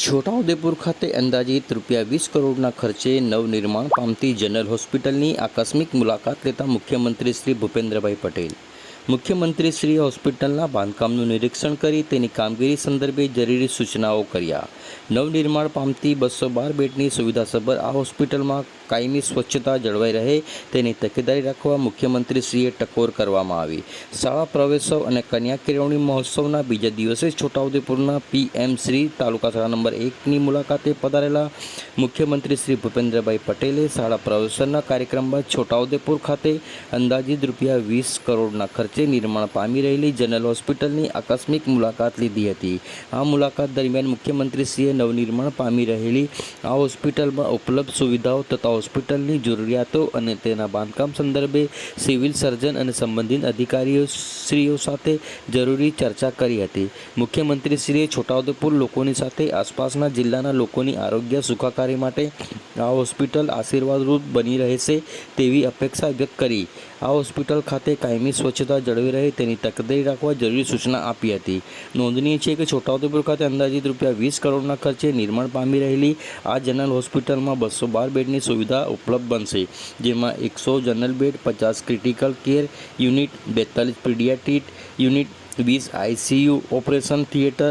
છોટાઉદેપુર ખાતે અંદાજિત ₹20 કરોડના ખર્ચે નવનિર્માણ પામતી જનરલ હોસ્પિટલની આકસ્મિક મુલાકાત લેતા મુખ્યમંત્રી શ્રી ભૂપેન્દ્રભાઈ પટેલ મુખ્યમંત્રીશ્રીએ હોસ્પિટલના બાંધકામનું નિરીક્ષણ કરી તેની કામગીરી સંદર્ભે જરૂરી સૂચનાઓ કર્યા. નવનિર્માણ પામતી 212 બેડની સુવિધાસભર આ હોસ્પિટલમાં કાયમી સ્વચ્છતા જળવાઈ રહે તેની તકેદારી રાખવા મુખ્યમંત્રીશ્રીએ ટકોર કરવામાં આવી. શાળા પ્રવેશોત્સવ અને કન્યા કેળવણી મહોત્સવના બીજા દિવસે છોટાઉદેપુરના PM શ્રી તાલુકા શાળા નંબર 1ની મુલાકાતે પધારેલા મુખ્યમંત્રી શ્રી ભૂપેન્દ્રભાઈ પટેલે શાળા પ્રવેશોત્સવના કાર્યક્રમ બાદ છોટાઉદેપુર ખાતે અંદાજિત ₹20 કરોડના ખર્ચે નિર્માણ પામી રહેલી જનરલ હોસ્પિટલની આકસ્મિક મુલાકાત લીધી હતી. આ મુલાકાત દરમિયાન મુખ્યમંત્રીશ્રીએ નવનિર્માણ પામી રહેલી આ હોસ્પિટલમાં ઉપલબ્ધ સુવિધાઓ તથા હોસ્પિટલની જરૂરિયાતો અને તેના બાંધકામ સંદર્ભે સિવિલ સર્જન અને સંબંધિત અધિકારીશ્રીઓ સાથે જરૂરી ચર્ચા કરી હતી. મુખ્યમંત્રીશ્રીએ છોટાઉદેપુર લોકોની સાથે આસપાસના જિલ્લાના લોકોની આરોગ્ય સુખાકારી માટે આ હોસ્પિટલ આશીર્વાદરૂપ બની રહેશે તેવી અપેક્ષા વ્યક્ત કરી. આ હોસ્પિટલ ખાતે કાયમી સ્વચ્છતા જળવી રહે તેની તકેદારી રાખવા જરૂરી સૂચના આપી હતી. નોંધનીય છે કે છોટાઉદેપુર ખાતે અંદાજિત ₹20 કરોડના ખર્ચે નિર્માણ પામી રહેલી આ જનરલ હોસ્પિટલમાં 212 બેડની સુવિધા ઉપલબ્ધ બનશે, જેમાં 100 general bed, 50 critical care unit, 42 paediatric unit, 20 ICU, operation theatre,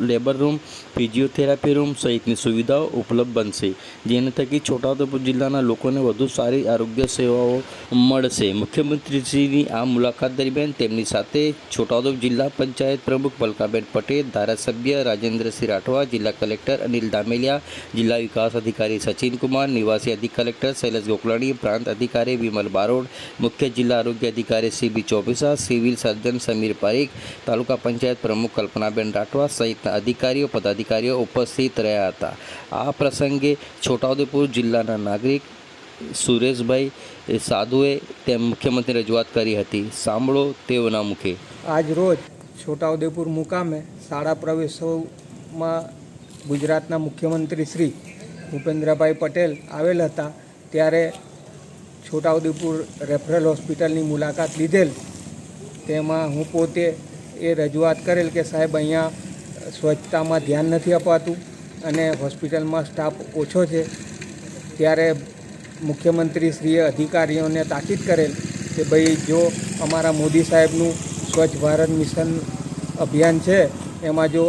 labour room, physiotherapy room સહિતની સુવિધાઓ ઉપલબ્ધ બનશે, જેને થકી છોટાઉદેપુર જિલ્લાના લોકોને વધુ સારી આરોગ્ય સેવાઓ મળશે. મુખ્યમંત્રીશ્રીની આ મુલાકાત દરમિયાન તેમની સાથે છોટાઉદેપુર જિલ્લા પંચાયત પ્રમુખ પલકાબેન પટેલ, ધારાસભ્ય રાજેન્દ્રસિંહ રાઠવા, જિલ્લા કલેક્ટર અનિલ ધામેલિયા, જિલ્લા વિકાસ અધિકારી સચિન કુમાર, નિવાસી અધિક કલેક્ટર શૈલેષ ગોકલાણી, પ્રાંત અધિકારી વિમલ બારોડ, મુખ્ય જિલ્લા આરોગ્ય અધિકારી CB Chobisa, civil surgeon Samir Parikh, taluka panchayat પ્રમુખ કલ્પનાબેન રાઠવા સહિતના અધિકારીઓ પદાધિકારીઓ ઉપસ્થિત રહ્યા હતા. આ પ્રસંગે છોટાઉદેપુર જિલ્લાના નાગરિક સુરેશભાઈ સાધુએ તેમ મુખ્યમંત્રી રજૂઆત કરી હતી. સાંભળો તેઓના મુખે. આજ રોજ છોટાઉદેપુર મુકામે શાળા પ્રવેશોત્સવમાં ગુજરાતના મુખ્યમંત્રી શ્રી ભૂપેન્દ્રભાઈ પટેલ આવેલ હતા, ત્યારે છોટાઉદેપુર રેફરલ હોસ્પિટલની મુલાકાત લીધેલ. તેમાં હું પોતે એ રજૂઆત કરેલ કે સાહેબ અહીંયા સ્વચ્છતામાં ધ્યાન નથી અપાતું અને હોસ્પિટલમાં સ્ટાફ ઓછો છે. ત્યારે મુખ્યમંત્રીશ્રીએ અધિકારીઓને તાકીદ કરેલ કે ભાઈ જો અમારા મોદી સાહેબનું સ્વચ્છ ભારત મિશન અભિયાન છે એમાં જો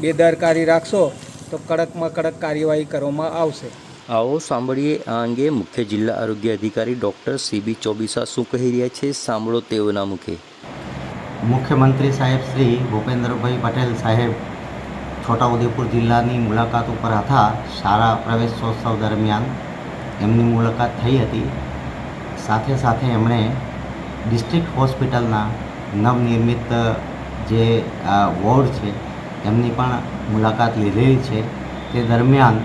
બેદરકારી રાખશો તો કડકમાં કડક કાર્યવાહી કરવામાં આવશે. આવો સાંભળીએ આ અંગે મુખ્ય જિલ્લા આરોગ્ય અધિકારી ડૉક્ટર CB ચોબીસા શું કહી રહ્યા છે. સાંભળો તેઓના મુખે. મુખ્યમંત્રી સાહેબ શ્રી ભૂપેન્દ્રભાઈ પટેલ સાહેબ છોટાઉદેપુર જિલ્લાની મુલાકાત ઉપર હતા. શાળા પ્રવેશોત્સવ દરમિયાન એમની મુલાકાત થઈ હતી. સાથે સાથે એમણે ડિસ્ટ્રિક્ટ હોસ્પિટલના નવનિર્મિત જે વોર્ડ છે એમની પણ મુલાકાત લીધેલી છે. તે દરમિયાન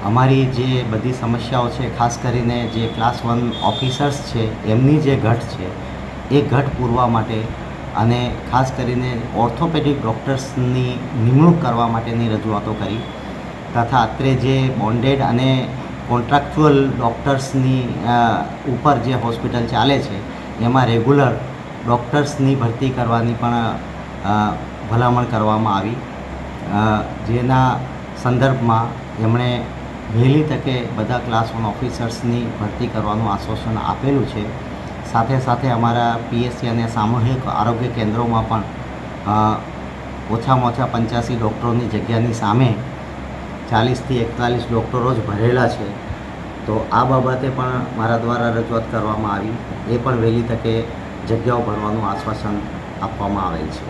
અમારી જે બધી સમસ્યાઓ છે, ખાસ કરીને જે ક્લાસ 1 ઓફિસર્સ છે એમની જે ઘટ છે એ ઘટ પૂરવા માટે અને ખાસ કરીને ઓર્થોપેડિક ડૉક્ટર્સની નિમણૂક કરવા માટેની રજૂઆતો કરી તથા અત્રે જે બોન્ડેડ અને કોન્ટ્રાક્ચ્યુઅલ ડૉક્ટર્સની ઉપર જે હોસ્પિટલ ચાલે છે એમાં રેગ્યુલર ડૉક્ટર્સની ભરતી કરવાની પણ ભલામણ કરવામાં આવી, જેના સંદર્ભમાં એમણે વહેલી તકે બધા ક્લાસ 1 ઓફિસર્સની ભરતી કરવાનું આશ્વાસન આપેલું છે. સાથે સાથે અમારા PSC અને સામૂહિક આરોગ્ય કેન્દ્રોમાં પણ ઓછામાં ઓછા 85 ડૉક્ટરોની જગ્યાની સામે 40થી 41 ડૉક્ટરો જ ભરેલા છે. તો આ બાબતે પણ મારા દ્વારા રજૂઆત કરવામાં આવી. એ પણ વહેલી તકે જગ્યાઓ ભરવાનું આશ્વાસન આપવામાં આવેલ છે.